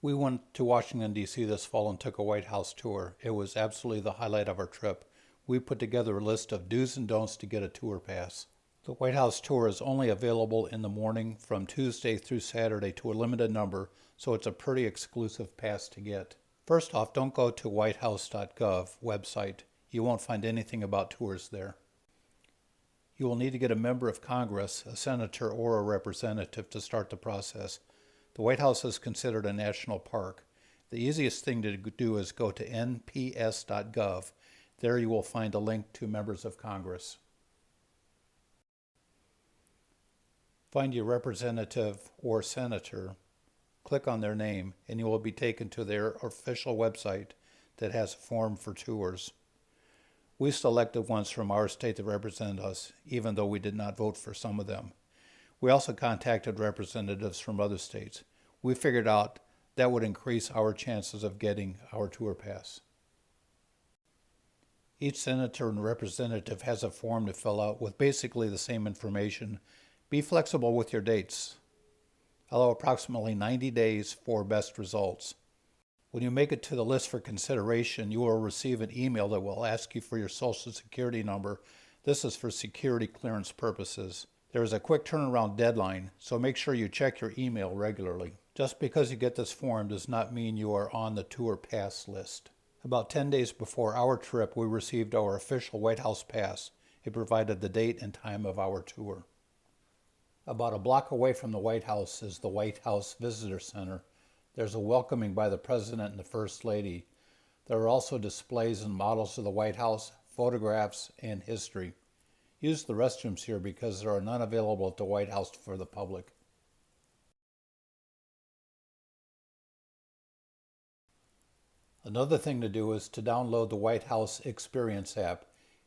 We went to Washington, D.C. this fall and took a White House tour. It was absolutely the highlight of our trip. We put together a list of do's and don'ts to get a tour pass. The White House tour is only available in the morning from Tuesday through Saturday to a limited number, so it's a pretty exclusive pass to get. First off, don't go to whitehouse.gov website. You won't find anything about tours there. You will need to get a member of Congress, a senator, or a representative to start the process. The White House is considered a national park. The easiest thing to do is go to nps.gov. There you will find a link to members of Congress. Find your representative or senator, click on their name, and you will be taken to their official website that has a form for tours. We selected ones from our state that represent us, even though we did not vote for some of them. We also contacted representatives from other states. We figured out that would increase our chances of getting our tour pass. Each senator and representative has a form to fill out with basically the same information. Be flexible with your dates. Allow approximately 90 days for best results. When you make it to the list for consideration, you will receive an email that will ask you for your Social Security number. This is for security clearance purposes. There is a quick turnaround deadline, so make sure you check your email regularly. Just because you get this form does not mean you are on the tour pass list. About 10 days before our trip, we received our official White House pass. It provided the date and time of our tour. About a block away from the White House is the White House Visitor Center. There's a welcoming by the President and the First Lady. There are also displays and models of the White House, photographs, and history. Use the restrooms here because there are none available at the White House for the public. Another thing to do is to download the White House Experience app.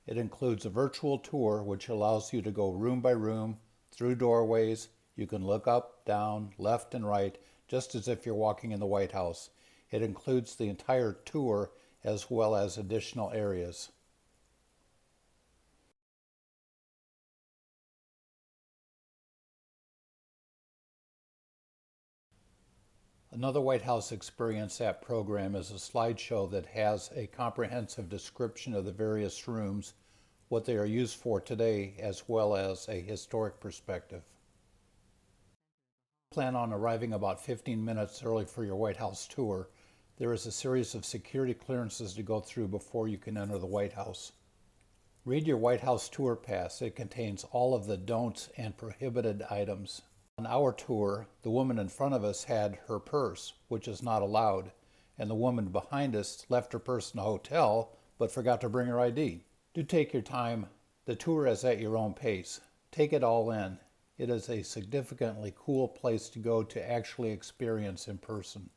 It includes a virtual tour which allows you to go room by room, through doorways. You can look up, down, left, and right, just as if you're walking in the White House. It includes the entire tour as well as additional areas. Another White House Experience app program is a slideshow that has a comprehensive description of the various rooms, what they are used for today, as well as a historic perspective. Plan on arriving about 15 minutes early for your White House tour. There is a series of security clearances to go through before you can enter the White House. Read your White House tour pass. It contains all of the don'ts and prohibited items. On our tour, the woman in front of us had her purse, which is not allowed, and the woman behind us left her purse in a hotel but forgot to bring her ID. Do take your time. The tour is at your own pace. Take it all in. It is a significantly cool place to go to actually experience in person.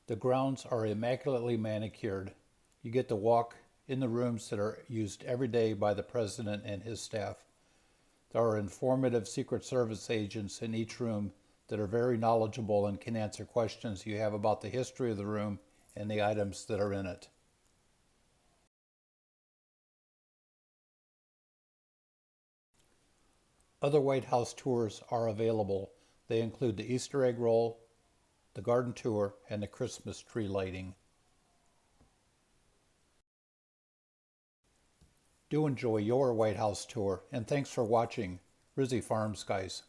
The grounds are immaculately manicured. You get to walk in the rooms that are used every day by the President and his staff. There are informative Secret Service agents in each room that are very knowledgeable and can answer questions you have about the history of the room and the items that are in it. Other White House tours are available. They include the Easter egg roll, the garden tour, and the Christmas tree lighting. Do enjoy your White House tour, and thanks for watching. Rizzy Farms, guys.